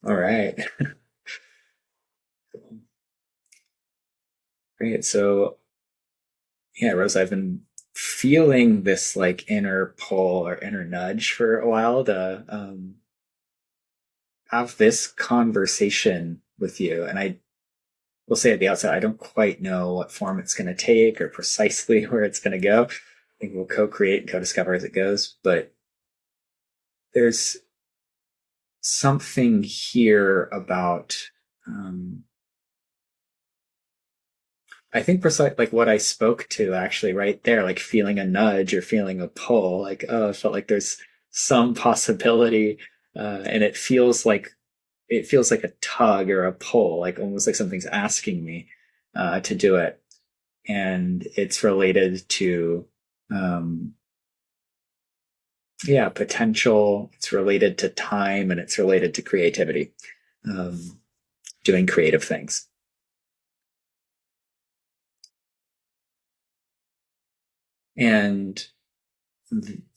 All right. Great. So, yeah, Rose, I've been feeling this like inner pull or inner nudge for a while to have this conversation with you. And I will say at the outset, I don't quite know what form it's going to take or precisely where it's going to go. I think we'll co-create and co-discover as it goes. But there's something here about I think precise like what I spoke to actually right there, like feeling a nudge or feeling a pull, like oh, I felt like there's some possibility, and it feels like a tug or a pull, like almost like something's asking me to do it, and it's related to um, yeah, potential. It's related to time, and it's related to creativity, um, doing creative things. And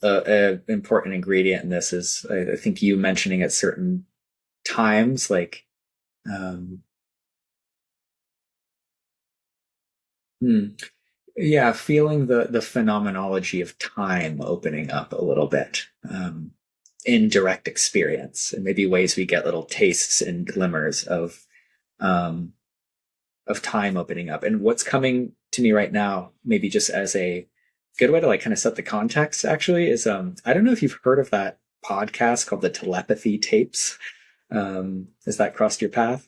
a important ingredient in this is I think you mentioning at certain times like um hmm, yeah, feeling the phenomenology of time opening up a little bit in direct experience, and maybe ways we get little tastes and glimmers um of time opening up. And what's coming to me right now, maybe just as a good way to like kind of set the context actually, is I don't know if you've heard of that podcast called the Telepathy Tapes. Has that crossed your path?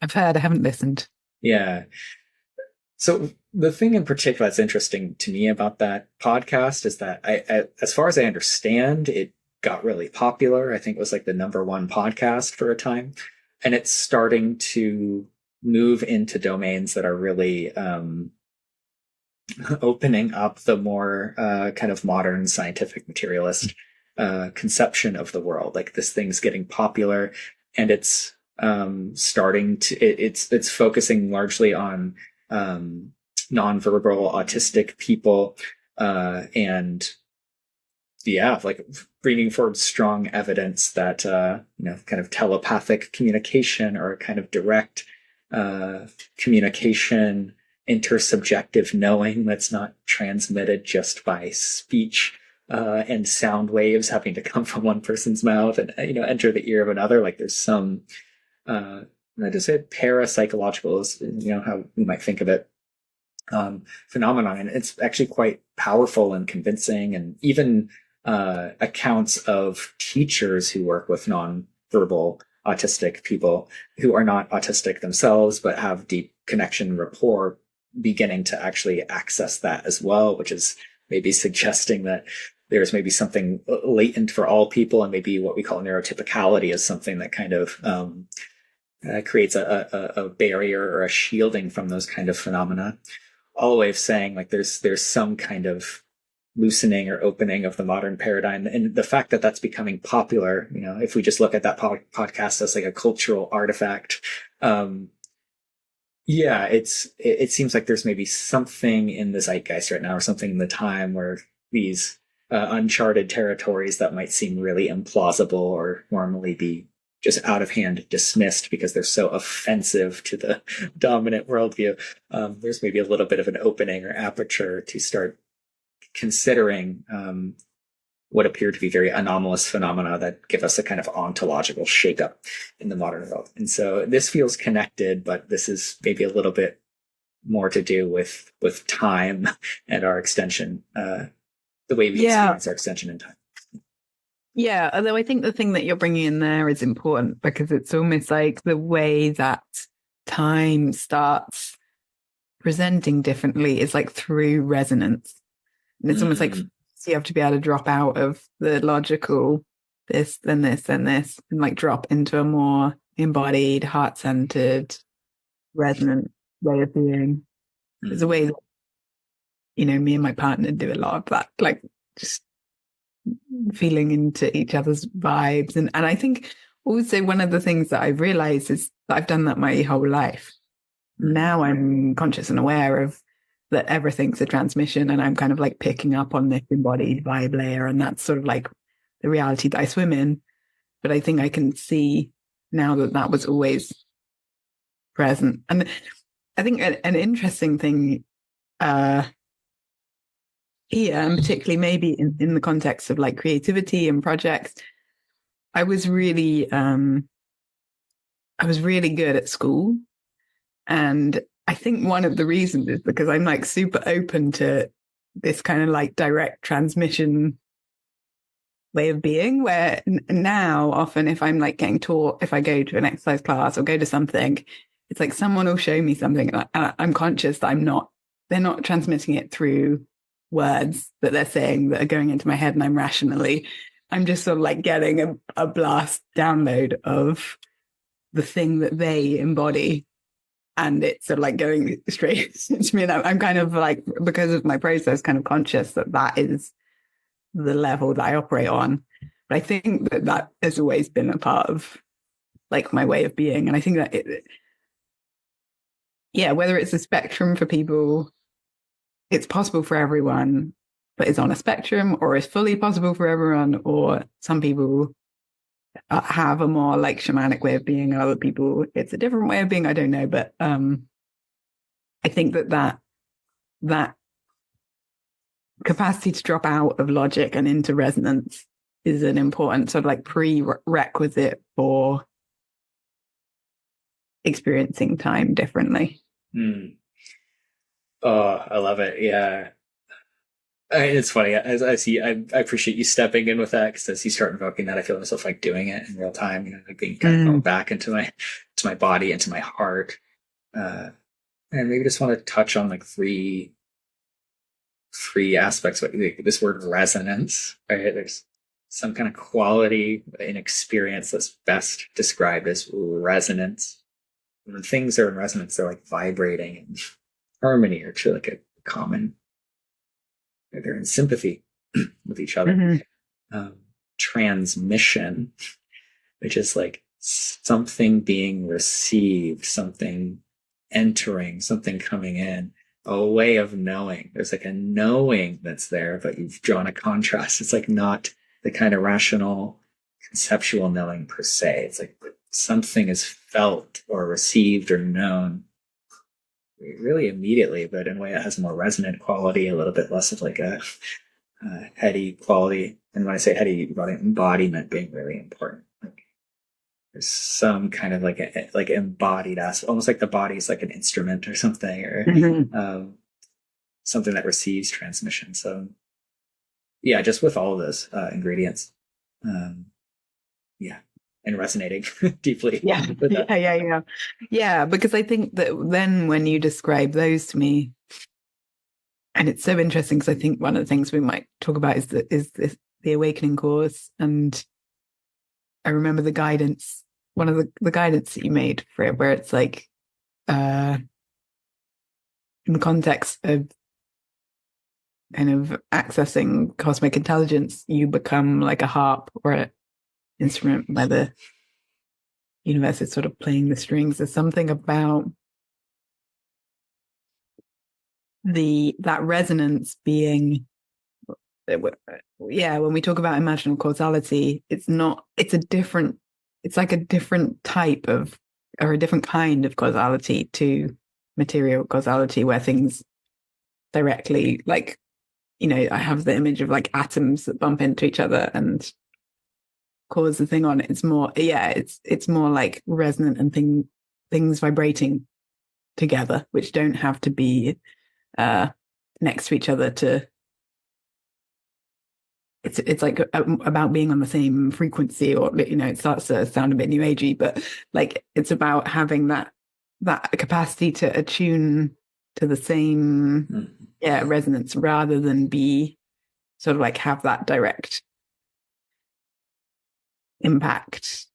I've heard, I haven't listened. Yeah. So the thing in particular that's interesting to me about that podcast is that as far as I understand, it got really popular. I think it was like the number one podcast for a time, and it's starting to move into domains that are really opening up the more kind of modern scientific materialist conception of the world. Like this thing's getting popular, and it's starting to it's focusing largely on nonverbal autistic people, and yeah, like bringing forward strong evidence that kind of telepathic communication or kind of direct communication, intersubjective knowing that's not transmitted just by speech and sound waves having to come from one person's mouth and enter the ear of another. Like there's some I just said parapsychological is how we might think of it, phenomenon, and it's actually quite powerful and convincing. And even accounts of teachers who work with nonverbal autistic people who are not autistic themselves but have deep connection rapport beginning to actually access that as well, which is maybe suggesting that there's maybe something latent for all people, and maybe what we call neurotypicality is something that kind of creates a barrier or a shielding from those kind of phenomena. All the way of saying like there's some kind of loosening or opening of the modern paradigm, and the fact that that's becoming popular, if we just look at that podcast as like a cultural artifact, yeah, it seems like there's maybe something in the zeitgeist right now, or something in the time where these uncharted territories that might seem really implausible or normally be just out of hand dismissed because they're so offensive to the dominant worldview. There's maybe a little bit of an opening or aperture to start considering what appear to be very anomalous phenomena that give us a kind of ontological shakeup in the modern world. And so this feels connected, but this is maybe a little bit more to do with time and our extension, the way we Yeah. experience our extension in time. Yeah. Although I think the thing that you're bringing in there is important because it's almost like the way that time starts presenting differently is like through resonance. And it's almost like Mm, so you have to be able to drop out of the logical this, then this, then this, and like drop into a more embodied, heart centered, resonant way of being. There's a way mm, that, me and my partner do a lot of that, like just feeling into each other's vibes. And I think also one of the things that I've realized is that I've done that my whole life. mm, Now I'm conscious and aware of that everything's a transmission, and I'm kind of like picking up on this embodied vibe layer, and that's sort of like the reality that I swim in. But I think I can see now that was always present. And I think an interesting thing here, and particularly maybe in the context of like creativity and projects, I was really good at school. And I think one of the reasons is because I'm like super open to this kind of like direct transmission way of being, where now often if I'm like getting taught, if I go to an exercise class or go to something, it's like someone will show me something and I'm conscious that they're not transmitting it through words that they're saying that are going into my head and I'm just sort of like getting a blast download of the thing that they embody. And it's sort of like going straight to me. And I'm kind of like, because of my process, kind of conscious that is the level that I operate on. But I think that has always been a part of like my way of being. And I think that whether it's a spectrum for people, it's possible for everyone, but it's on a spectrum, or it's fully possible for everyone, or some people have a more like shamanic way of being, and other people it's a different way of being. I don't know, but I think that capacity to drop out of logic and into resonance is an important sort of like prerequisite for experiencing time differently. Oh, I love it. Yeah. It's funny. As I see, I appreciate you stepping in with that, because as you start invoking that, I feel myself like doing it in real time, like being kind of going back into my body, into my heart. And maybe just want to touch on like three aspects of this word resonance, right? There's some kind of quality in experience that's best described as resonance. When things are in resonance, they're like vibrating in harmony, or to like a common, they're in sympathy with each other. Transmission, which is like something being received, something entering, something coming in, a way of knowing. There's like a knowing that's there, but you've drawn a contrast. It's like not the kind of rational, conceptual knowing per se. It's like something is felt or received or known really immediately, but in a way it has a more resonant quality, a little bit less of like a heady quality. And when I say heady, about embodiment being really important. Like there's some kind of like embodied aspect, almost like the body is like an instrument or something, or something that receives transmission. So yeah, just with all of those ingredients, and resonating deeply. With that. Yeah, because I think that then when you describe those to me, and it's so interesting because I think one of the things we might talk about is the awakening course. And I remember the guidance, one of the guidance that you made for it, where it's like in the context of kind of accessing cosmic intelligence, you become like a harp or an instrument where the universe is sort of playing the strings. There's something about that resonance being, when we talk about imaginal causality, it's like a different type of, or a different kind of causality to material causality, where things directly, like, I have the image of like atoms that bump into each other and cause the thing on it. It's more, it's more like resonant and things vibrating together, which don't have to be next to each other to. It's like about being on the same frequency, or it starts to sound a bit new agey, but like it's about having that capacity to attune to the same resonance, rather than be sort of like have that direct impact.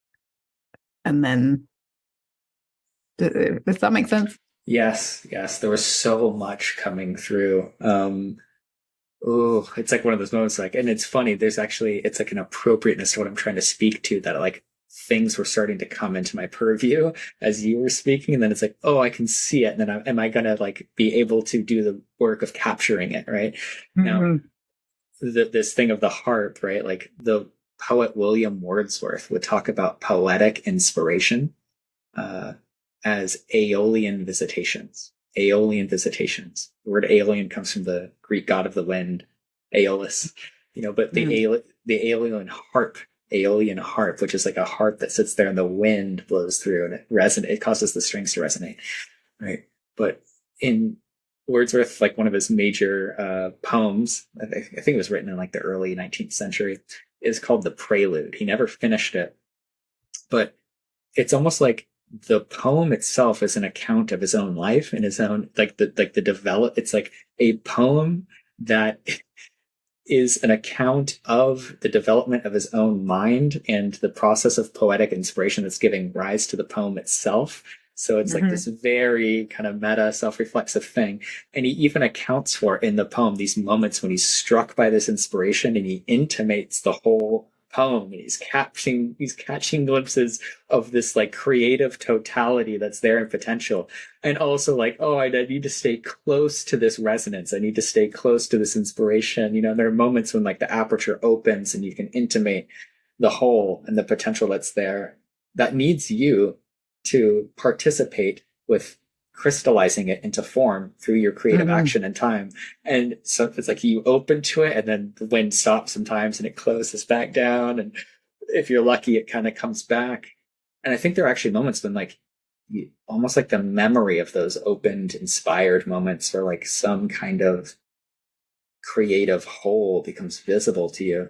And then does that make sense? Yes, there was so much coming through. It's like one of those moments, like, and it's funny, it's like an appropriateness to what I'm trying to speak to, that like things were starting to come into my purview as you were speaking, and then it's like, oh, I can see it, and then am I gonna like be able to do the work of capturing it, right? Now, this thing of the harp, right? Like poet William Wordsworth would talk about poetic inspiration uh, as aeolian visitations. Aeolian visitations. The word aeolian comes from the Greek god of the wind, Aeolus. But the Aeolian harp, which is like a harp that sits there and the wind blows through and it causes the strings to resonate, right? But in Wordsworth, like one of his major poems, I think it was written in like the early 19th century, is called The Prelude. He never finished it, but it's almost like the poem itself is an account of his own life and his own it's like a poem that is an account of the development of his own mind and the process of poetic inspiration that's giving rise to the poem itself. So it's like this very kind of meta self-reflexive thing. And he even accounts for in the poem these moments when he's struck by this inspiration, and he intimates the whole poem, and he's catching glimpses of this like creative totality that's there in potential. And also like, oh, I need to stay close to this resonance. I need to stay close to this inspiration. There are moments when like the aperture opens and you can intimate the whole and the potential that's there that needs you to participate with crystallizing it into form through your creative action and time. And so it's like you open to it and then the wind stops sometimes and it closes back down. And if you're lucky, it kind of comes back. And I think there are actually moments when like almost like the memory of those opened, inspired moments, or like some kind of creative whole becomes visible to you,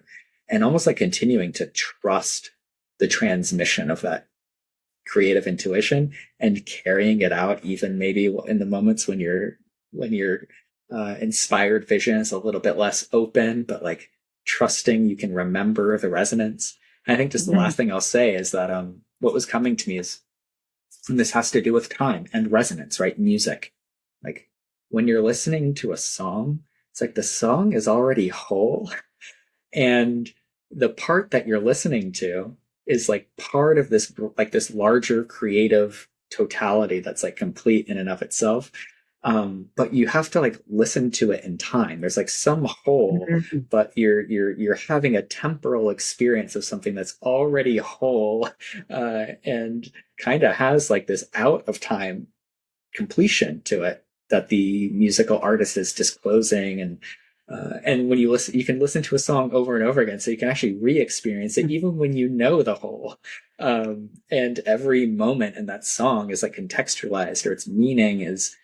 and almost like continuing to trust the transmission of that creative intuition and carrying it out, even maybe in the moments when your inspired vision is a little bit less open, but like trusting you can remember the resonance. And I think just the last thing I'll say is that what was coming to me is, and this has to do with time and resonance, right? Music. Like when you're listening to a song, it's like the song is already whole, and the part that you're listening to is like part of this larger creative totality that's like complete in and of itself. But you have to like listen to it in time. There's like some whole, but you're having a temporal experience of something that's already whole, and kind of has like this out of time completion to it that the musical artist is disclosing. And when you listen, you can listen to a song over and over again, so you can actually re-experience it even when you know the whole. And every moment in that song is like contextualized, or its meaning is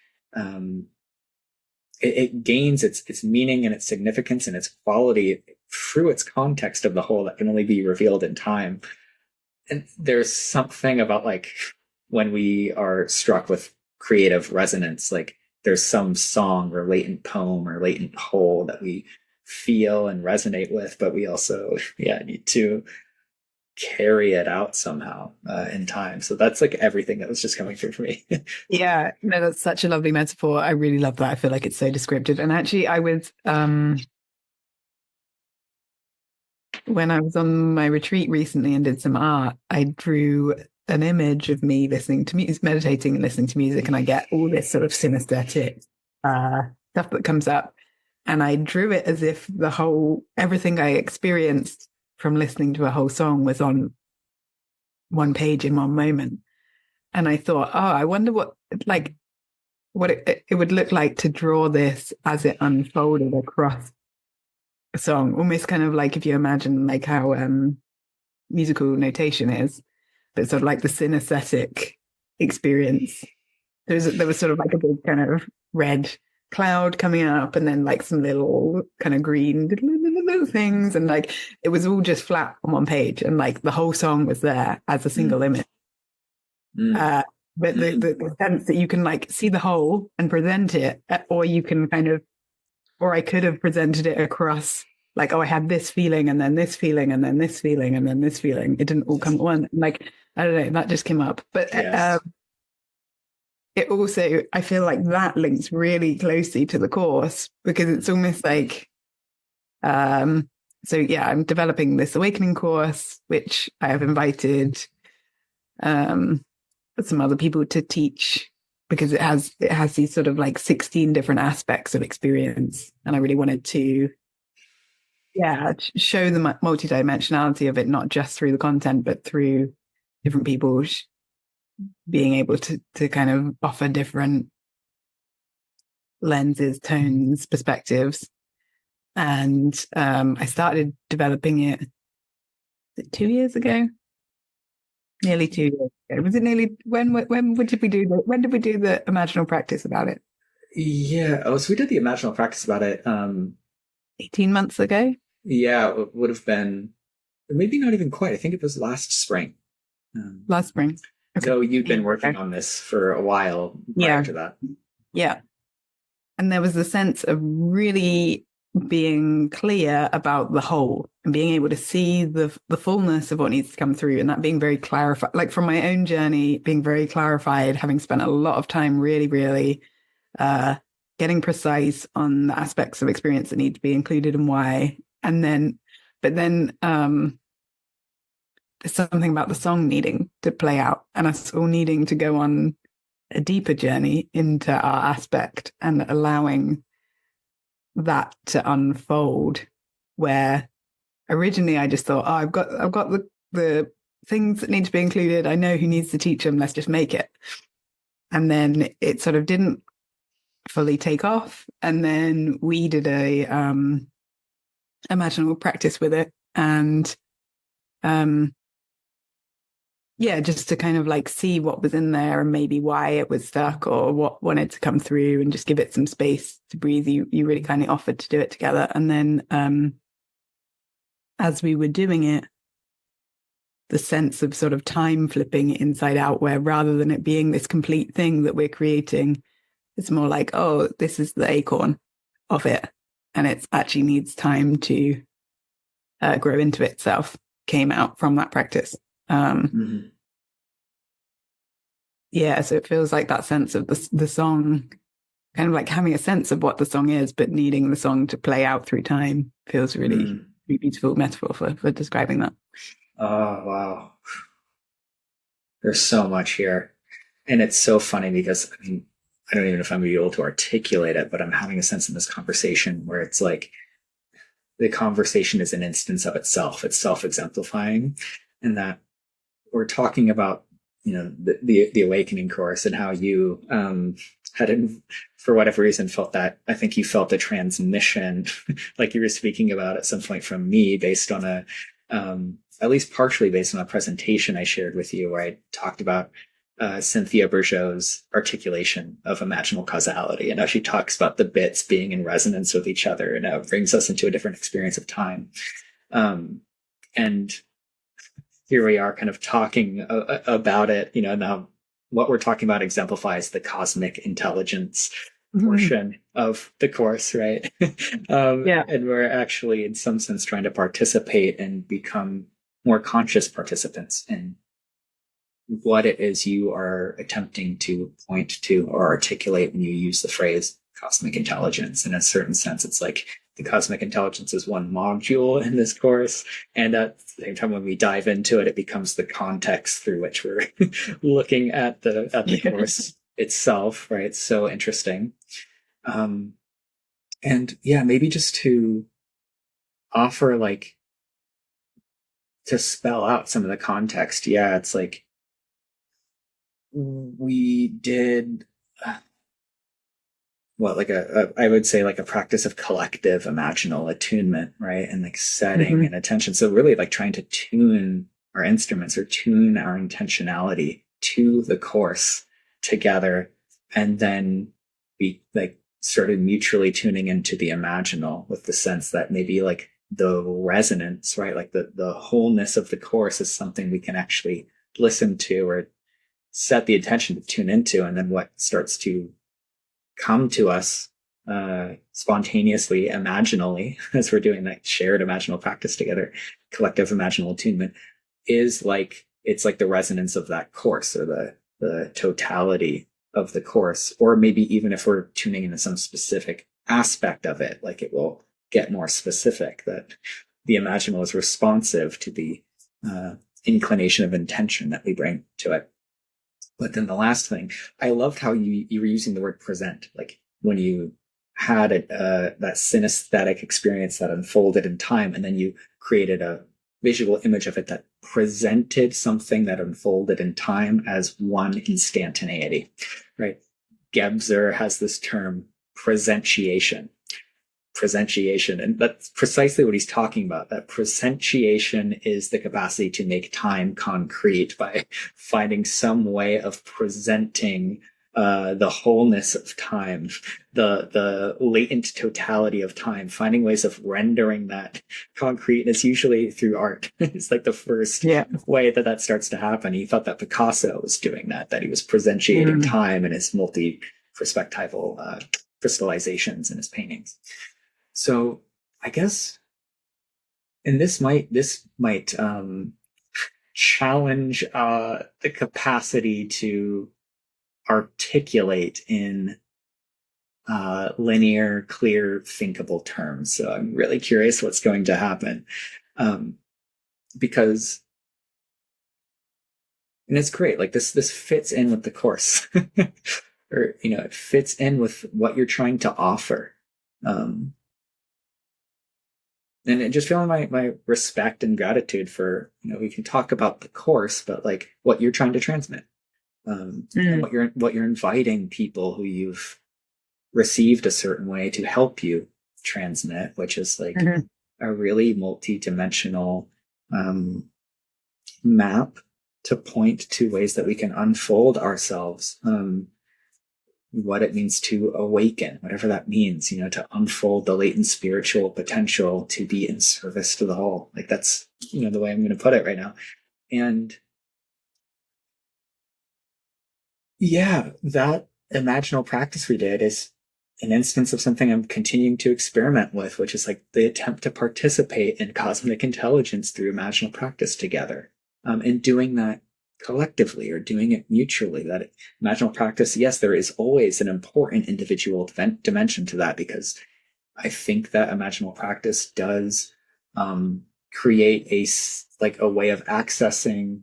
it gains its meaning and its significance and its quality through its context of the whole that can only be revealed in time. And there's something about like when we are struck with creative resonance, like there's some song or latent poem or latent whole that we feel and resonate with, but we also need to carry it out somehow in time. So that's like everything that was just coming through for me. Yeah, no, that's such a lovely metaphor. I really love that. I feel like it's so descriptive. And actually, I was when I was on my retreat recently and did some art, I drew an image of me listening to music, meditating and listening to music, and I get all this sort of synesthetic stuff that comes up. And I drew it as if everything I experienced from listening to a whole song was on one page in one moment. And I thought, oh, I wonder what it would look like to draw this as it unfolded across a song, almost kind of like if you imagine like how musical notation is, but sort of like the synesthetic experience. There was sort of like a big kind of red cloud coming up, and then like some little kind of green little things, and like it was all just flat on one page, and like the whole song was there as a single image. But the sense that you can like see the whole and present it, or you can or I could have presented it across like, oh, I had this feeling and then this feeling and then this feeling and then this feeling. It didn't all come at once. Like, I don't know, that just came up. But it also, I feel like that links really closely to the course, because it's almost like, I'm developing this awakening course, which I have invited some other people to teach, because it has these sort of like 16 different aspects of experience. And I really wanted to yeah, show the multidimensionality of it, not just through the content, but through different people being able to kind of offer different lenses, tones, perspectives. And I started developing it 2 years ago, nearly 2 years ago. Was it nearly when did we do the imaginal practice about it? Yeah. Oh, so we did the imaginal practice about it. 18 months ago. Yeah, it would have been maybe not even quite. I think it was last spring. Last spring. Okay. So you'd been working on this for a while prior to that. Yeah. And there was a sense of really being clear about the whole and being able to see the fullness of what needs to come through, and that being very clarified, like from my own journey, being very clarified, having spent a lot of time really, really getting precise on the aspects of experience that need to be included and why. And then, but then there's something about the song needing to play out and us all needing to go on a deeper journey into our aspect and allowing that to unfold, where originally I just thought, oh, I've got the things that need to be included. I know who needs to teach them. Let's just make it. And then it sort of didn't fully take off. And then we did a imaginable practice with it. And yeah, just to kind of like see what was in there and maybe why it was stuck or what wanted to come through, and just give it some space to breathe. You really kind of offered to do it together. And then as we were doing it, the sense of sort of time flipping inside out, where rather than it being this complete thing that we're creating, it's more like, oh, this is the acorn of it, and it actually needs time to grow into itself, came out from that practice. Yeah, so it feels like that sense of the song, kind of like having a sense of what the song is, but needing the song to play out through time, feels really beautiful metaphor for describing that. Oh, wow. There's so much here. And it's so funny because, I mean, I don't even know if I'm going to be able to articulate it, but I'm having a sense in this conversation where it's like the conversation is an instance of itself. It's self-exemplifying, and that we're talking about, the awakening course and how you for whatever reason, felt that. I think you felt the transmission, like you were speaking about at some point from me, based on at least partially based on a presentation I shared with you, where I talked about Cynthia Bourgeault's articulation of imaginal causality, and how she talks about the bits being in resonance with each other, and how it brings us into a different experience of time. And here we are kind of talking about it, now what we're talking about exemplifies the cosmic intelligence portion of the course, right? And we're actually, in some sense, trying to participate and become more conscious participants in what it is you are attempting to point to or articulate when you use the phrase cosmic intelligence. In a certain sense, it's like the cosmic intelligence is one module in this course, and at the same time, when we dive into it, it becomes the context through which we're looking at the course itself, right? So interesting. And yeah, maybe just to offer, like, to spell out some of the context. Yeah, it's like we did I would say like a practice of collective imaginal attunement, right? And like setting and attention. So really like trying to tune our instruments or tune our intentionality to the course together, and then be like sort of mutually tuning into the imaginal, with the sense that maybe like the resonance, right? Like the wholeness of the course is something we can actually listen to or set the attention to tune into, and then what starts to come to us spontaneously, imaginally, as we're doing that shared imaginal practice together, collective imaginal attunement, is like, it's like the resonance of that course, or the totality of the course. Or maybe even if we're tuning into some specific aspect of it, like it will get more specific, that the imaginal is responsive to the inclination of intention that we bring to it. But then the last thing, I loved how you were using the word present, like when you had that synesthetic experience that unfolded in time, and then you created a visual image of it that presented something that unfolded in time as one instantaneity, right? Gebser has this term presentiation. Presentiation. And that's precisely what he's talking about. That presentiation is the capacity to make time concrete by finding some way of presenting the wholeness of time, the latent totality of time, finding ways of rendering that concrete. And it's usually through art. It's like the first way that starts to happen. He thought that Picasso was doing that he was presentiating time in his multi-perspectival crystallizations in his paintings. So I guess, and this might challenge the capacity to articulate in linear, clear, thinkable terms. So I'm really curious what's going to happen, because, and it's great. Like this fits in with the course, or it fits in with what you're trying to offer. And it just feeling my respect and gratitude for, we can talk about the course, but like what you're trying to transmit, and what you're inviting people who you've received a certain way to help you transmit, which is like a really multi-dimensional map to point to ways that we can unfold ourselves, what it means to awaken, whatever that means, to unfold the latent spiritual potential to be in service to the whole. Like that's, the way I'm going to put it right now. And yeah, that imaginal practice we did is an instance of something I'm continuing to experiment with, which is like the attempt to participate in cosmic intelligence through imaginal practice together, and doing that collectively or doing it mutually. That imaginal practice, yes, there is always an important individual dimension to that, because I think that imaginal practice does create a way of accessing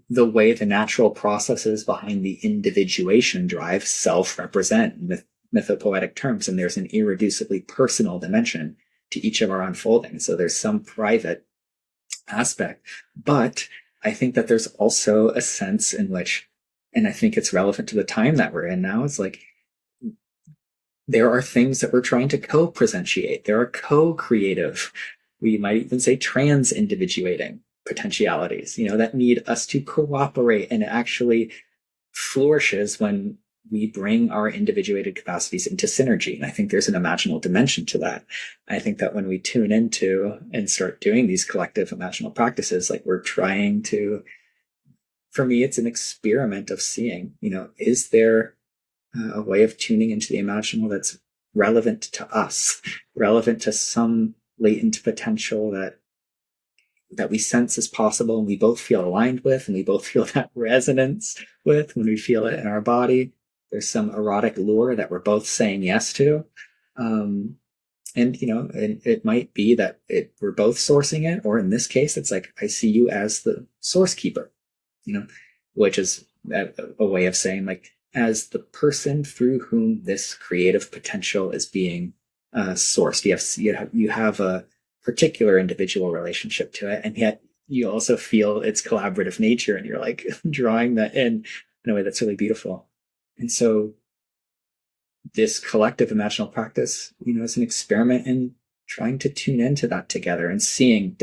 the way the natural processes behind the individuation drive self-represent with mythopoetic terms. And there's an irreducibly personal dimension to each of our unfolding. So there's some private aspect, but I think that there's also a sense in which, and I think it's relevant to the time that we're in now, is like, there are things that we're trying to co-presentiate. There are co-creative, we might even say trans-individuating potentialities, that need us to cooperate, and it actually flourishes when we bring our individuated capacities into synergy. And I think there's an imaginal dimension to that. I think that when we tune into and start doing these collective imaginal practices, like we're trying to, for me, it's an experiment of seeing, is there a way of tuning into the imaginal that's relevant to us, relevant to some latent potential that we sense is possible and we both feel aligned with, and we both feel that resonance with when we feel it in our body. There's some erotic lure that we're both saying yes to. And it might be that we're both sourcing it, or in this case, it's like, I see you as the source keeper, which is a way of saying, like, as the person through whom this creative potential is being sourced. You have a particular individual relationship to it, and yet you also feel its collaborative nature, and you're like drawing that in a way that's really beautiful. And so this collective imaginal practice, is an experiment in trying to tune into that together and seeing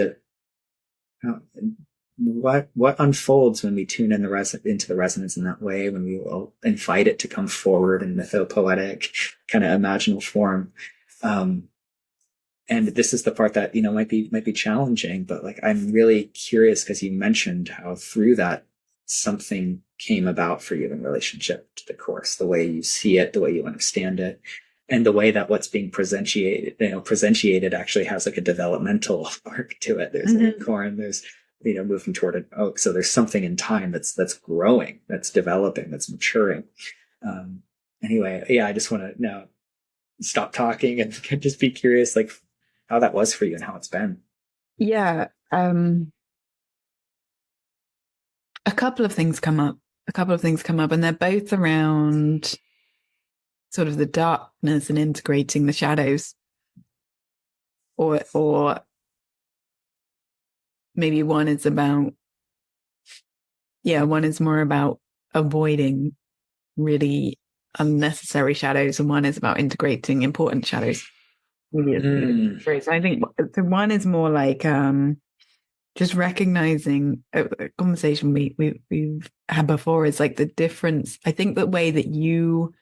what unfolds when we tune in into the resonance in that way, when we will invite it to come forward in mythopoetic kind of imaginal form. And this is the part that, might be challenging, but like, I'm really curious because you mentioned how through that something came about for you in relationship to the course, the way you see it, the way you understand it, and the way that what's being presentiated actually has like a developmental arc to it. There's an acorn, there's, moving toward an oak. So there's something in time that's growing, that's developing, that's maturing. Anyway, yeah, I just want to now stop talking and just be curious, like, how that was for you and how it's been. Yeah. A couple of things come up, and they're both around sort of the darkness and integrating the shadows, or maybe one is more about avoiding really unnecessary shadows, and one is about integrating important shadows. I think the one is more like just recognizing a conversation we've had before is like the difference. I think the way that you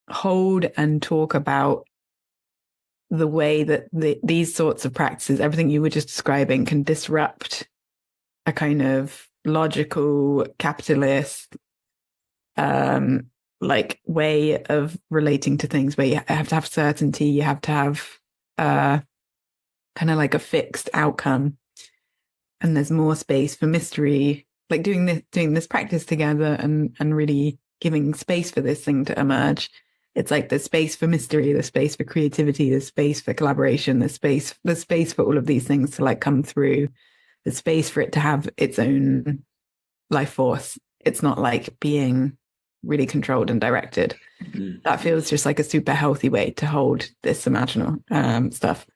hold and talk about the way that these sorts of practices, everything you were just describing, can disrupt a kind of logical capitalist like way of relating to things, where you have to have certainty, you have to have kind of like a fixed outcome, and there's more space for mystery, like doing this practice together and really giving space for this thing to emerge. It's like there's space for mystery, there's space for creativity, there's space for collaboration, there's space for all of these things to like come through. There's space for it to have its own life force. It's not like being really controlled and directed. That feels just like a super healthy way to hold this imaginal stuff.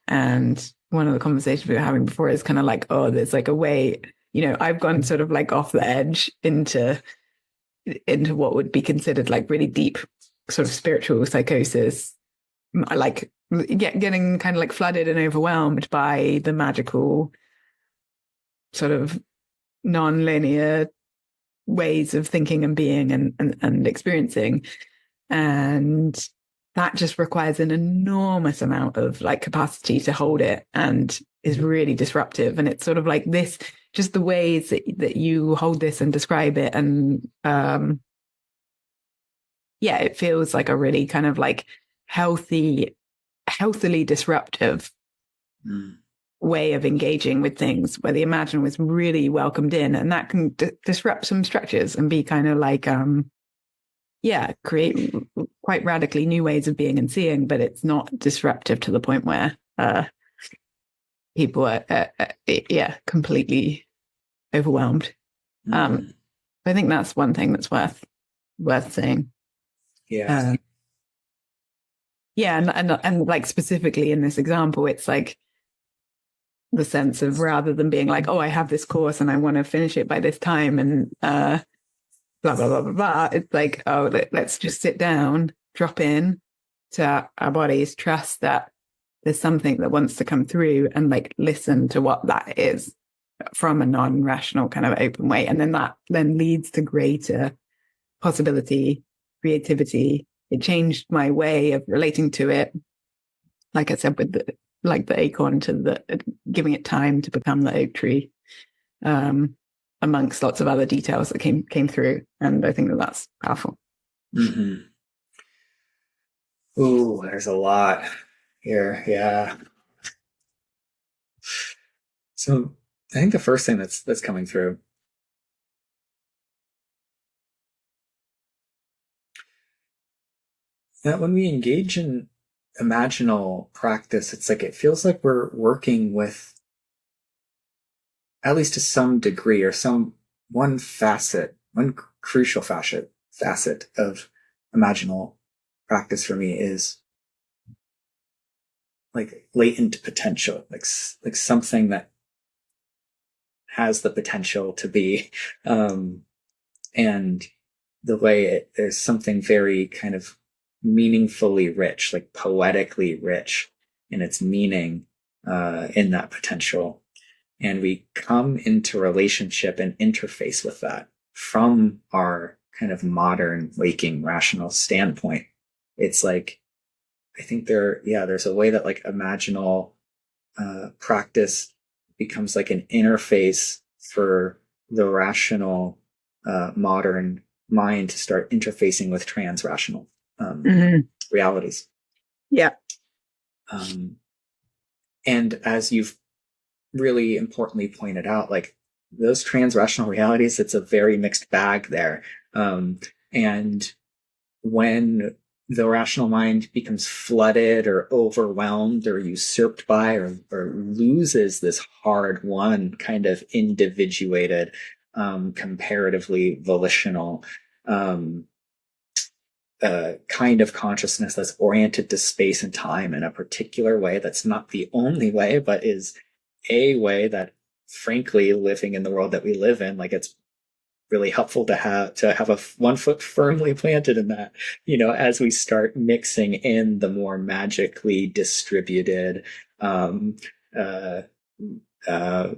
And one of the conversations we were having before is kind of like, oh, there's like a way, I've gone sort of like off the edge into what would be considered like really deep sort of spiritual psychosis, like getting kind of like flooded and overwhelmed by the magical sort of non-linear ways of thinking and being and experiencing. And that just requires an enormous amount of like capacity to hold it, and is really disruptive. And it's sort of like this, just the ways that you hold this and describe it. And it feels like a really kind of like healthily disruptive way of engaging with things, where the imaginal is really welcomed in, and that can disrupt some structures and be kind of like create quite radically new ways of being and seeing, but it's not disruptive to the point where people are completely overwhelmed. I think that's one thing that's worth saying. And like specifically in this example, it's like the sense of, rather than being like, oh, I have this course and I want to finish it by this time and blah blah blah blah blah, it's like, oh, let's just sit down, drop in to our bodies, trust that there's something that wants to come through, and like listen to what that is from a non-rational kind of open way. And then that then leads to greater possibility, creativity. It changed my way of relating to it, like I said, with the acorn, to the giving it time to become the oak tree, amongst lots of other details that came through. And I think that's powerful. Ooh, there's a lot here. Yeah. So I think the first thing that's coming through, that when we engage in imaginal practice, it's like, it feels like we're working with, at least to some degree, or one crucial facet of imaginal practice for me is like latent potential, like something that has the potential to be, and the way there's something very kind of meaningfully rich, like poetically rich in its meaning, in that potential. And we come into relationship and interface with that from our kind of modern waking rational standpoint. It's like, I think there's a way that like imaginal practice becomes like an interface for the rational modern mind to start interfacing with trans-rational realities. Yeah. And as you've really importantly pointed out, like those trans-rational realities, it's a very mixed bag there. And when the rational mind becomes flooded or overwhelmed or usurped by or loses this hard-won kind of individuated, comparatively volitional a kind of consciousness that's oriented to space and time in a particular way that's not the only way, but is a way that, frankly, living in the world that we live in, like, it's really helpful to have a one foot firmly planted in that, as we start mixing in the more magically distributed, uh, uh,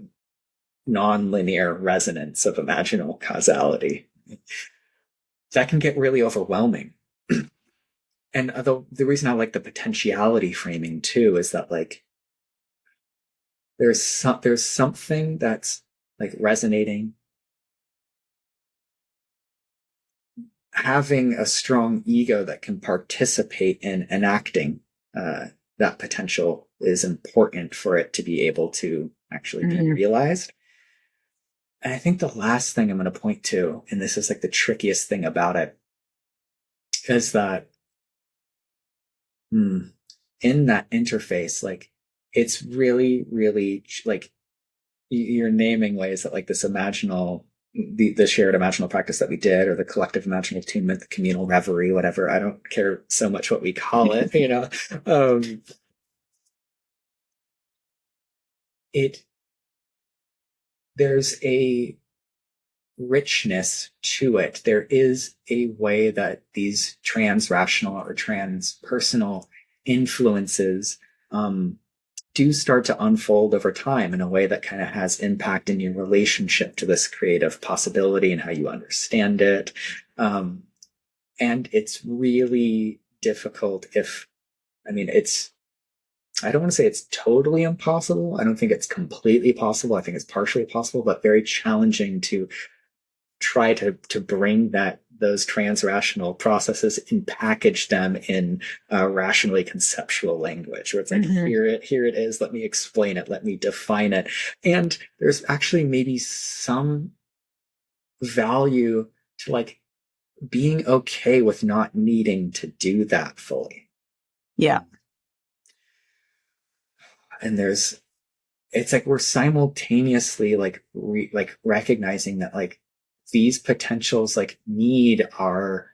non-linear resonance of imaginal causality. That can get really overwhelming. And the reason I like the potentiality framing too is that, like, there's something that's like resonating. Having a strong ego that can participate in enacting that potential is important for it to be able to actually be realized. And I think the last thing I'm going to point to, and this is like the trickiest thing about it, is that in that interface, like, it's really, really like you're naming ways that, like, this imaginal, the shared imaginal practice that we did, or the collective imaginal attunement, the communal reverie, whatever. I don't care so much what we call it, there's a richness to it. There is a way that these trans-rational or trans-personal influences do start to unfold over time in a way that kind of has impact in your relationship to this creative possibility and how you understand it. And it's really difficult I don't want to say it's totally impossible. I don't think it's completely possible. I think it's partially possible, but very challenging to try to bring those transrational processes and package them in rationally conceptual language, where it's like, here it is, let me explain it, let me define it. And there's actually maybe some value to, like, being okay with not needing to do that fully. Yeah. And it's like we're simultaneously like recognizing that, like, these potentials, like, need our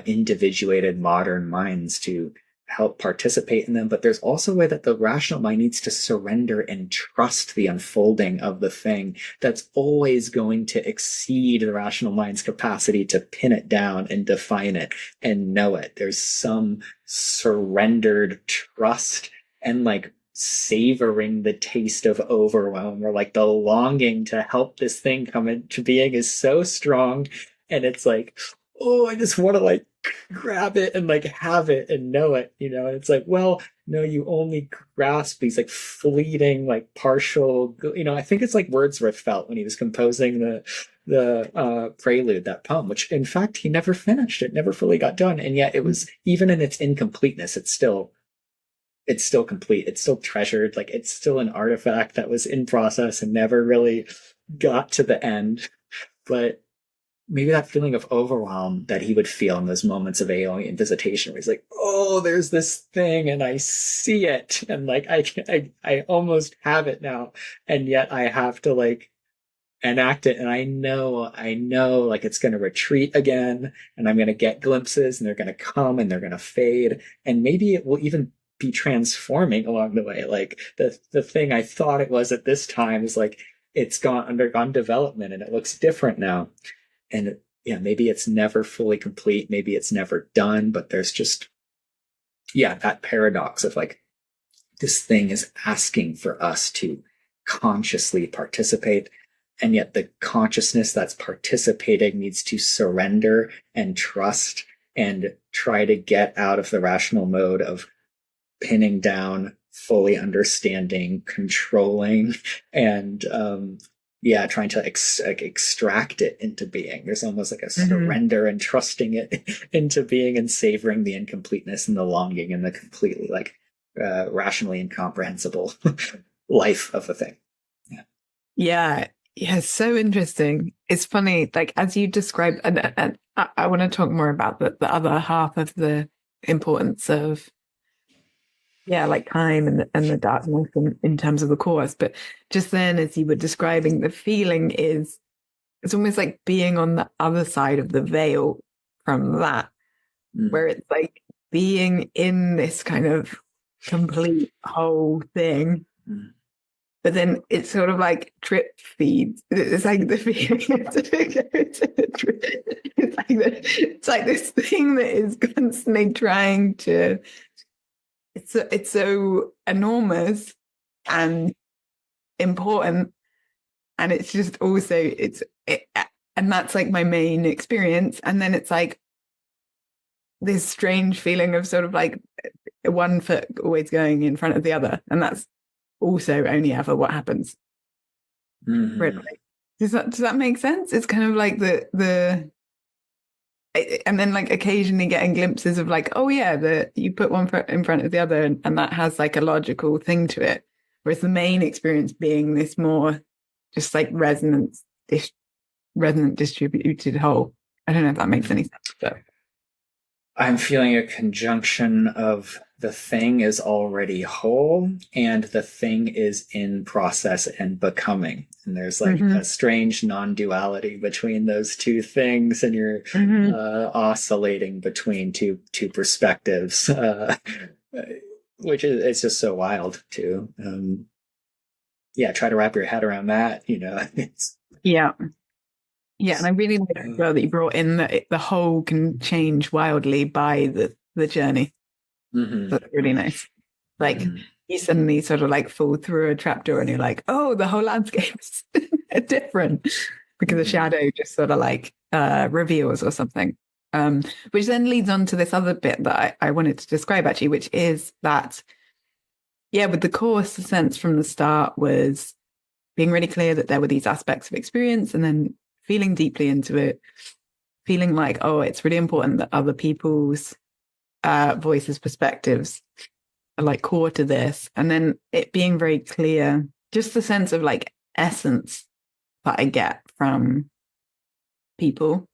individuated modern minds to help participate in them. But there's also a way that the rational mind needs to surrender and trust the unfolding of the thing that's always going to exceed the rational mind's capacity to pin it down and define it and know it. There's some surrendered trust and, like, savoring the taste of overwhelm, or, like, the longing to help this thing come into being is so strong. And it's like, oh, I just want to, like, grab it and, like, have it and know it, it's like, well, no, you only grasp these, like, fleeting, like, partial, I think it's like Wordsworth felt when he was composing the prelude, that poem, which in fact he never finished. It never fully got done. And yet it was, even in its incompleteness, it's still complete. It's still treasured. Like, it's still an artifact that was in process and never really got to the end. But maybe that feeling of overwhelm that he would feel in those moments of alien visitation, where he's like, oh, there's this thing and I see it. And, like, I almost have it now. And yet I have to, like, enact it. And I know, like, it's going to retreat again, and I'm going to get glimpses, and they're going to come and they're going to fade. And maybe it will even be transforming along the way. Like, the thing I thought it was at this time is, like, it's undergone development and it looks different now. And yeah, maybe it's never fully complete. Maybe it's never done, but there's just, that paradox of, like, this thing is asking for us to consciously participate. And yet the consciousness that's participating needs to surrender and trust and try to get out of the rational mode of pinning down, fully understanding, controlling, and trying to extract it into being. There's almost like a surrender and trusting it into being, and savoring the incompleteness and the longing and the completely, like, rationally incomprehensible life of a thing. Yeah. So interesting. It's funny, like, as you described, and I want to talk more about the other half of the importance of, like, time and the darkness in terms of the course. But just then, as you were describing, the feeling it's almost like being on the other side of the veil from that, where it's like being in this kind of complete whole thing. But then it's sort of like trip feeds. It's like the feeling it's like this thing that is constantly trying to. It's so enormous and important, and it's just also and that's like my main experience. And then it's like this strange feeling of sort of like one foot always going in front of the other, and that's also only ever what happens. Really. Does that make sense? It's kind of like the and then like occasionally getting glimpses of like, oh yeah, you put one foot in front of the other, and that has like a logical thing to it, whereas the main experience being this more just like resonant distributed whole. I don't know if that makes any sense, but I'm feeling a conjunction of the thing is already whole and the thing is in process and becoming. And there's like a strange non-duality between those two things, and you're oscillating between two perspectives, which is it's just so wild to try to wrap your head around that, Yeah, and I really like as well that you brought in that the whole can change wildly by the journey. That's really nice. Like you suddenly sort of like fall through a trapdoor and you're like, oh, the whole landscape is different because the shadow just sort of like reveals or something. Which then leads on to this other bit that I wanted to describe actually, which is that, with the course, the sense from the start was being really clear that there were these aspects of experience, and then feeling deeply into it, feeling like, oh, it's really important that other people's voices, perspectives are like core to this. And then it being very clear, just the sense of like essence that I get from people,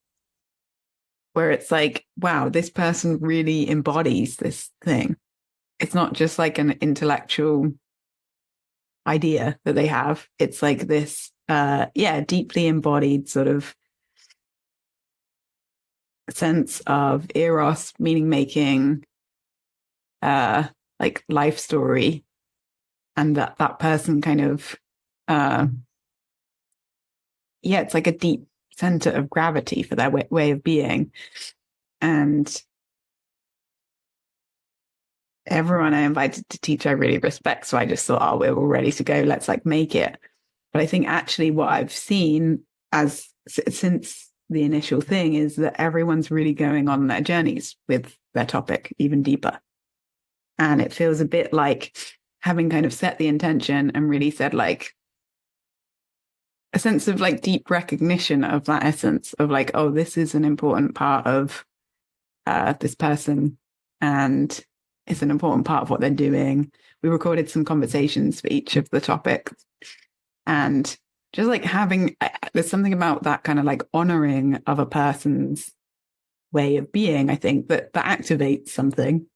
where it's like, wow, this person really embodies this thing. It's not just like an intellectual idea that they have. It's like this deeply embodied sort of sense of eros, meaning making, like life story, and that person kind of it's like a deep center of gravity for their way of being. And everyone I invited to teach I really respect, so I just thought, oh, we're all ready to go, let's like make it. But I think actually what I've seen since the initial thing is that everyone's really going on their journeys with their topic even deeper. And it feels a bit like having kind of set the intention and really said like a sense of like deep recognition of that essence of like, oh, this is an important part of this person, and it's an important part of what they're doing. We recorded some conversations for each of the topics, and just like there's something about that kind of like honoring of a person's way of being, I think that activates something.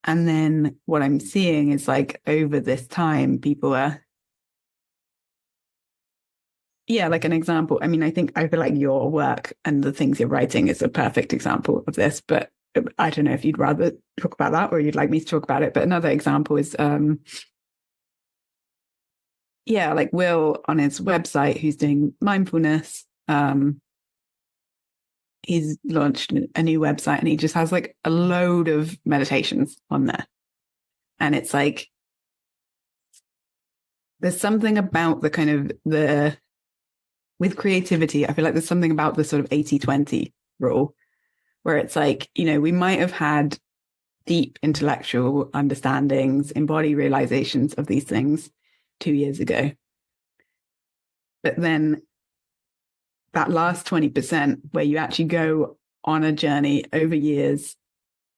And then what I'm seeing is like over this time, people are, like an example. I mean, I feel like your work and the things you're writing is a perfect example of this, but I don't know if you'd rather talk about that or you'd like me to talk about it. But another example is, like Will on his website, who's doing mindfulness. He's launched a new website and he just has like a load of meditations on there. And it's like, there's something about the kind of with creativity, I feel like there's something about the sort of 80-20 rule where it's like, we might have had deep intellectual understandings, embodied realizations of these things 2 years ago. But then that last 20% where you actually go on a journey over years,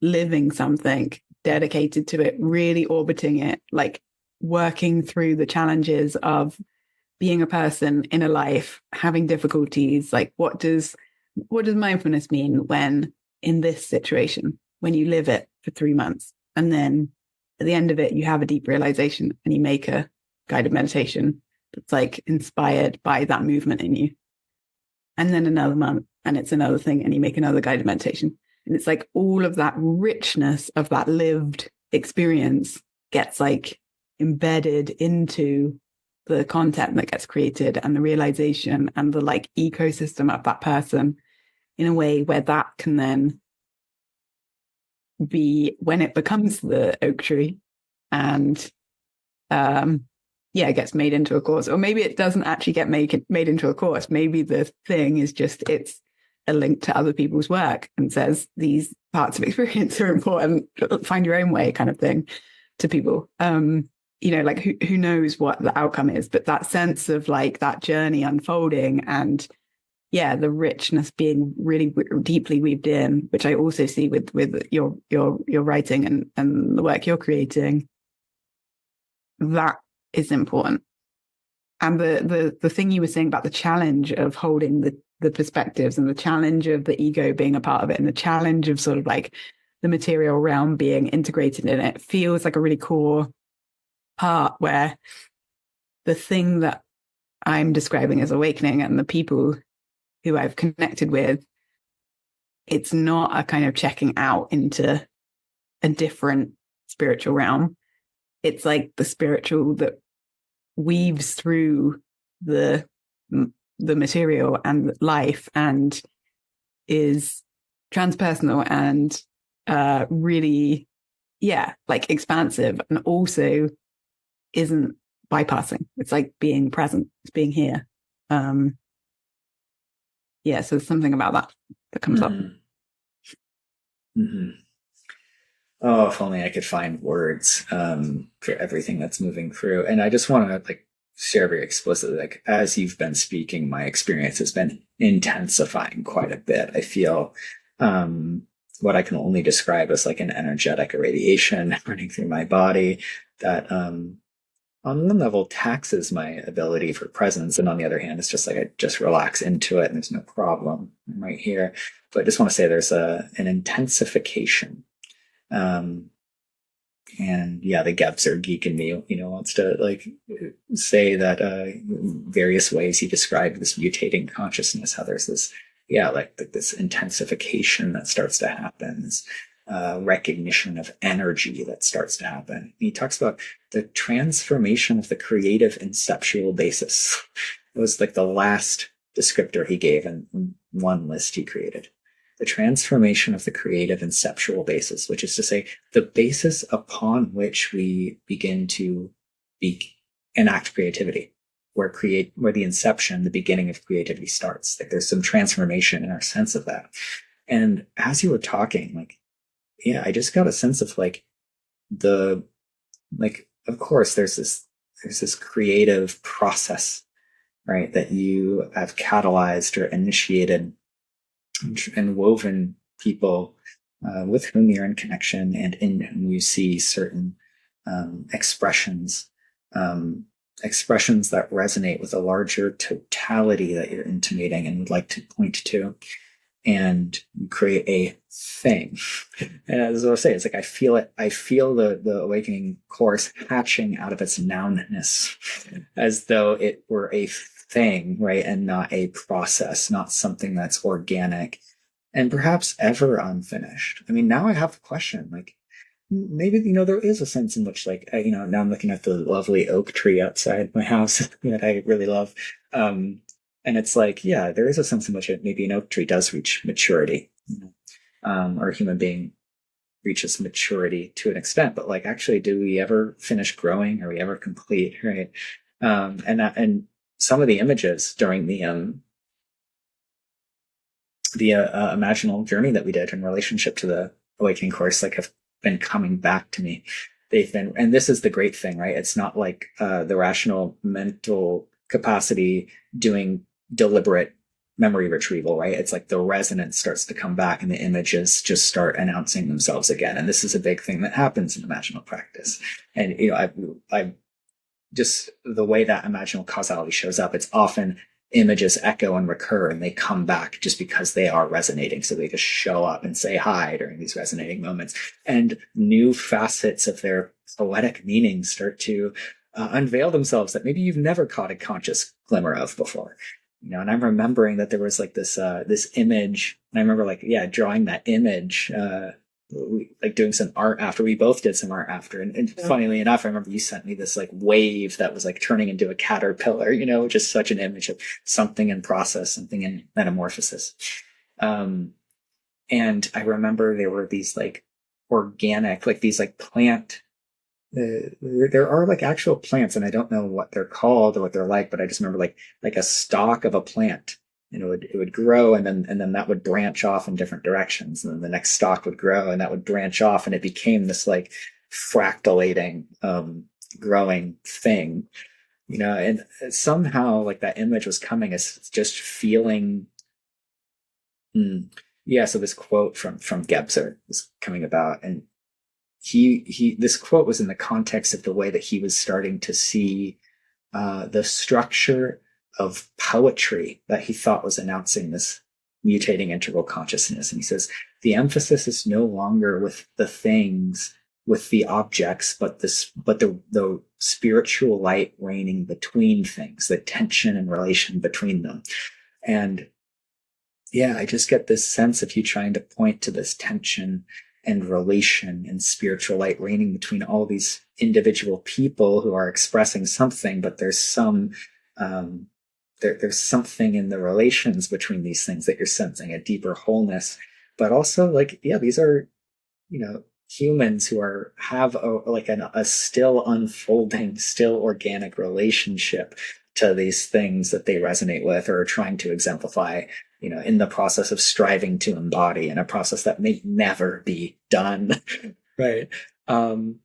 living something, dedicated to it, really orbiting it, like working through the challenges of being a person in a life, having difficulties, like what does mindfulness mean when in this situation, when you live it for 3 months, and then at the end of it, you have a deep realization and you make a guided meditation that's like inspired by that movement in you. And then another month and it's another thing and you make another guided meditation. And it's like all of that richness of that lived experience gets like embedded into the content that gets created and the realization and the like ecosystem of that person in a way where that can then be when it becomes the oak tree and it gets made into a course. Or maybe it doesn't actually get made into a course. Maybe the thing is just it's a link to other people's work and says these parts of experience are important, find your own way kind of thing to people. Like who knows what the outcome is, but that sense of like that journey unfolding and the richness being really deeply weaved in, which I also see with your writing and the work you're creating, that is important. And the thing you were saying about the challenge of holding the perspectives and the challenge of the ego being a part of it and the challenge of sort of like the material realm being integrated in it feels like a really core part where the thing that I'm describing as awakening and the people who I've connected with, it's not a kind of checking out into a different spiritual realm. It's like the spiritual that weaves through the material and life and is transpersonal and really, like expansive, and also isn't bypassing. It's like being present. It's being here. So there's something about that comes up. Mm-hmm. Oh, if only I could find words for everything that's moving through. And I just want to like share very explicitly, like as you've been speaking, my experience has been intensifying quite a bit. I feel what I can only describe as like an energetic irradiation running through my body that on one level taxes my ability for presence, and on the other hand, it's just like I just relax into it and there's no problem. I'm right here. But I just want to say there's an intensification. And the Gebser geek in me, wants to like say that various ways he described this mutating consciousness, how there's this, like this intensification that starts to happen, this recognition of energy that starts to happen. He talks about the transformation of the creative inceptual basis. It was like the last descriptor he gave in one list he created. The transformation of the creative inceptual basis, which is to say the basis upon which we begin to enact creativity, where the inception, the beginning of creativity starts. Like there's some transformation in our sense of that. And as you were talking, like, I just got a sense of like of course there's this creative process, right, that you have catalyzed or initiated and woven people with whom you're in connection and in whom you see certain expressions that resonate with a larger totality that you're intimating and would like to point to, and create a thing. And as I was saying, it's like I feel it. I feel the awakening course hatching out of its nounness, as though it were a thing, right, and not a process, not something that's organic and perhaps ever unfinished. I mean, now I have the question, like maybe there is a sense in which like now I'm looking at the lovely oak tree outside my house that I really love, and it's like there is a sense in which maybe an oak tree does reach maturity, or a human being reaches maturity to an extent, but like actually do we ever finish growing? Are we ever complete, right? And some of the images during the imaginal journey that we did in relationship to the awakening course, like have been coming back to me. They've been, and this is the great thing, right? It's not like the rational mental capacity doing deliberate memory retrieval, right? It's like the resonance starts to come back and the images just start announcing themselves again. And this is a big thing that happens in imaginal practice. And, I just the way that imaginal causality shows up, it's often images echo and recur and they come back just because they are resonating. So they just show up and say hi during these resonating moments, and new facets of their poetic meanings start to unveil themselves that maybe you've never caught a conscious glimmer of before. And I'm remembering that there was like this image, and I remember like, yeah, drawing that image, like doing some art after. We both did some art after. And funnily enough, I remember you sent me this like wave that was like turning into a caterpillar, which is such an image of something in process, something in metamorphosis. And I remember there were these like organic, like these like plant, there are like actual plants, and I don't know what they're called or what they're like, but I just remember like a stalk of a plant, and it would grow, and then that would branch off in different directions, and then the next stalk would grow, and that would branch off, and it became this like fractalating, growing thing, and somehow like that image was coming as just feeling. Yeah, so this quote from Gebser is coming about, and he this quote was in the context of the way that he was starting to see the structure of poetry that he thought was announcing this mutating integral consciousness. And he says the emphasis is no longer with the things, with the objects, but the spiritual light reigning between things, the tension and relation between them. And yeah, I just get this sense of you trying to point to this tension and relation and spiritual light reigning between all these individual people who are expressing something, but there's there's something in the relations between these things that you're sensing, a deeper wholeness. But also, like, yeah, these are, humans who have a still unfolding, still organic relationship to these things that they resonate with or are trying to exemplify, in the process of striving to embody, in a process that may never be done. Right. And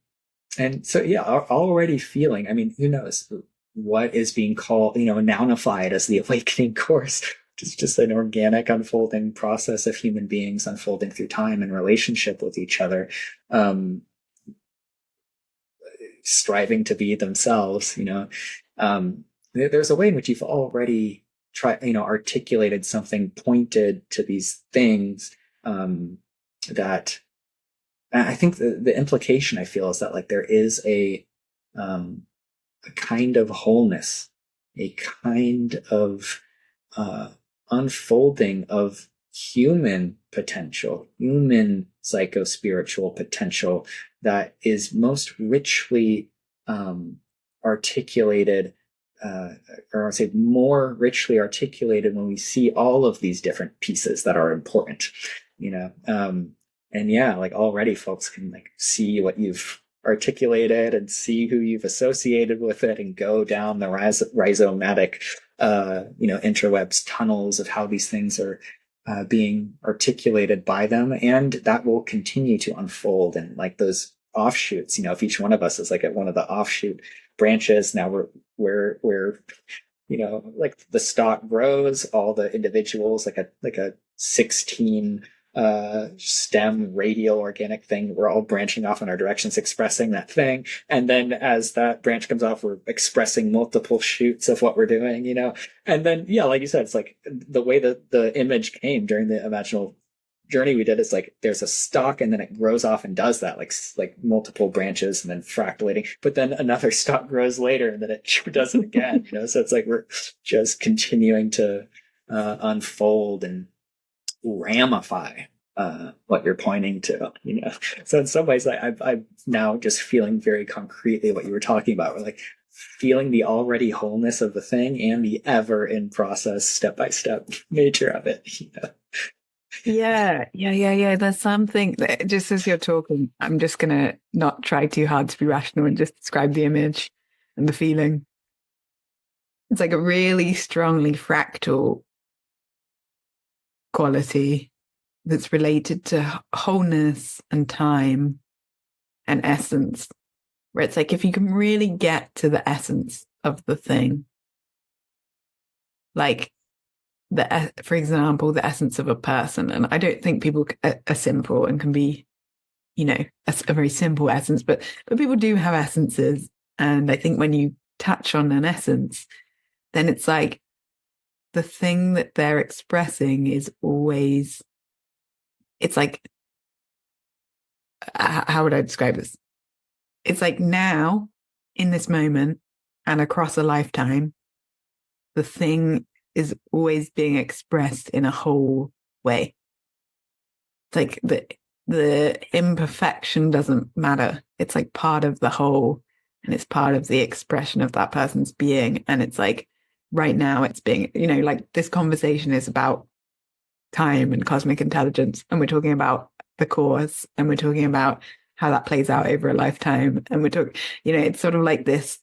so, yeah, already feeling, I mean, who knows what is being called, nounified as the awakening course. It's just an organic unfolding process of human beings unfolding through time and relationship with each other, striving to be themselves, there's a way in which you've already articulated something pointed to these things, that I think the implication I feel is that like there is a kind of wholeness, a kind of unfolding of human potential, human psycho-spiritual potential that is most richly articulated, or I'll say more richly articulated when we see all of these different pieces that are important, and yeah, like already folks can like see what you've articulated and see who you've associated with it and go down the rhizomatic, interwebs tunnels of how these things are being articulated by them. And that will continue to unfold. And like those offshoots, if each one of us is like at one of the offshoot branches, now we're like the stalk grows, all the individuals, like a 16 stem radial organic thing, we're all branching off in our directions, expressing that thing, and then as that branch comes off, we're expressing multiple shoots of what we're doing, and then yeah, like you said, it's like the way that the image came during the imaginal journey we did is like there's a stalk and then it grows off and does that like multiple branches and then fractalating, but then another stalk grows later and then it does it again, so it's like we're just continuing to unfold and ramify what you're pointing to, So in some ways, I'm now just feeling very concretely what you were talking about. We're like feeling the already wholeness of the thing and the ever in process, step by step nature of it. Yeah. There's something that just as you're talking, I'm just gonna not try too hard to be rational and just describe the image and the feeling. It's like a really strongly fractal quality that's related to wholeness and time and essence, where it's like if you can really get to the essence of the thing, like for example, the essence of a person. And I don't think people are simple and can be, a very simple essence, but people do have essences. And I think when you touch on an essence, then it's like the thing that they're expressing is always, it's like, how would I describe this? It's like now, in this moment, and across a lifetime, the thing is always being expressed in a whole way. It's like the imperfection doesn't matter. It's like part of the whole, and it's part of the expression of that person's being. And it's like right now it's being, like this conversation is about time and cosmic intelligence, and we're talking about the cause, and we're talking about how that plays out over a lifetime. And we're talking, it's sort of like this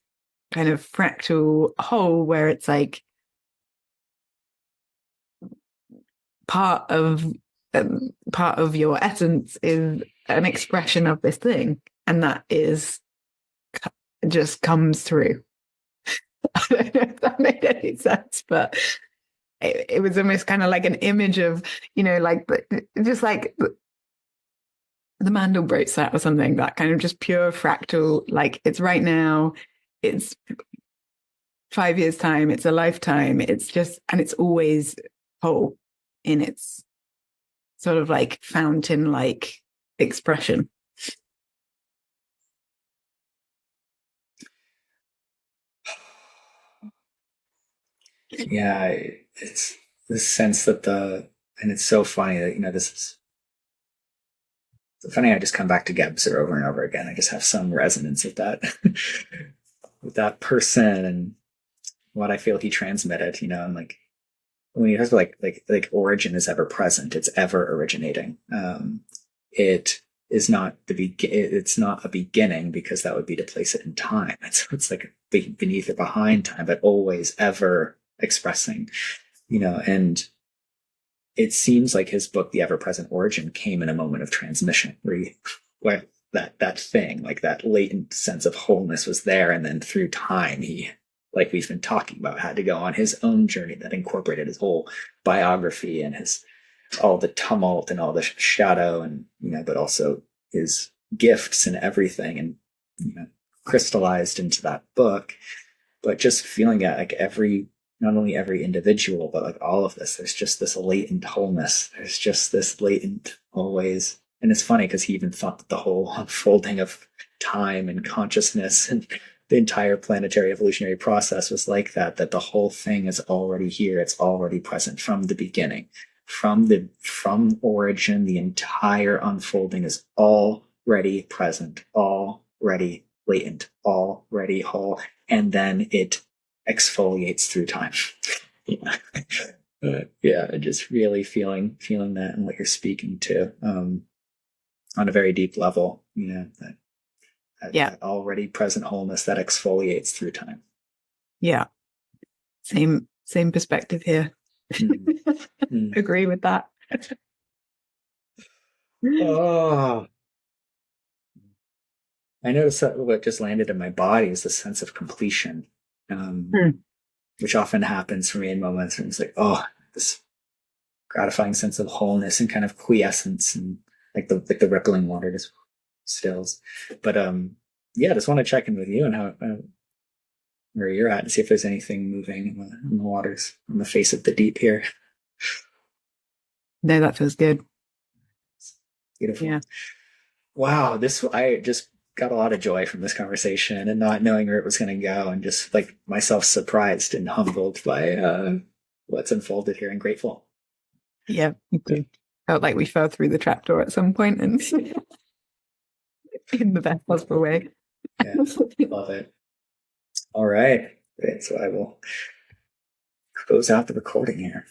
kind of fractal whole where it's like part of your essence is an expression of this thing, and that is just comes through. I don't know if that made any sense, but it was almost kind of like an image of, like just like the Mandelbrot set or something, that kind of just pure fractal, like it's right now, it's 5 years time, it's a lifetime, it's just, and it's always whole in its sort of like fountain like expression. Yeah, it's the sense that and it's so funny that, this is so funny. I just come back to Gebser over and over again. I just have some resonance with that, with that person and what I feel he transmitted, and like when he talks about like origin is ever present, it's ever originating. It is not it's not a beginning, because that would be to place it in time. It's like beneath or behind time, but always ever expressing, and it seems like his book, The Ever-Present Origin, came in a moment of transmission where that thing, like that latent sense of wholeness was there. And then through time, he, like we've been talking about, had to go on his own journey that incorporated his whole biography and all the tumult and all the shadow and, but also his gifts and everything, and, crystallized into that book. But just feeling it, like not only every individual, but like all of this, there's just this latent wholeness. There's just this latent always. And it's funny because he even thought that the whole unfolding of time and consciousness and the entire planetary evolutionary process was like that the whole thing is already here. It's already present from the beginning, from origin. The entire unfolding is already present, already latent, already whole. And then it exfoliates through time. Yeah, just really feeling that and what you're speaking to, on a very deep level, that already present wholeness that exfoliates through time. Yeah, same perspective here. Agree with that. Oh, I noticed that what just landed in my body is the sense of completion, which often happens for me in moments when it's like, this gratifying sense of wholeness and kind of quiescence, and like the rippling water just stills. But yeah, just want to check in with you and how where you're at and see if there's anything moving in the waters, on the face of the deep here. No, that feels good. Beautiful. Yeah. Wow, I just got a lot of joy from this conversation, and not knowing where it was going to go, and just like myself surprised and humbled by what's unfolded here, and grateful. Yeah, me too. Felt like we fell through the trapdoor at some point, and in the best possible way. Yeah, love it. All right. Great. So I will close out the recording here.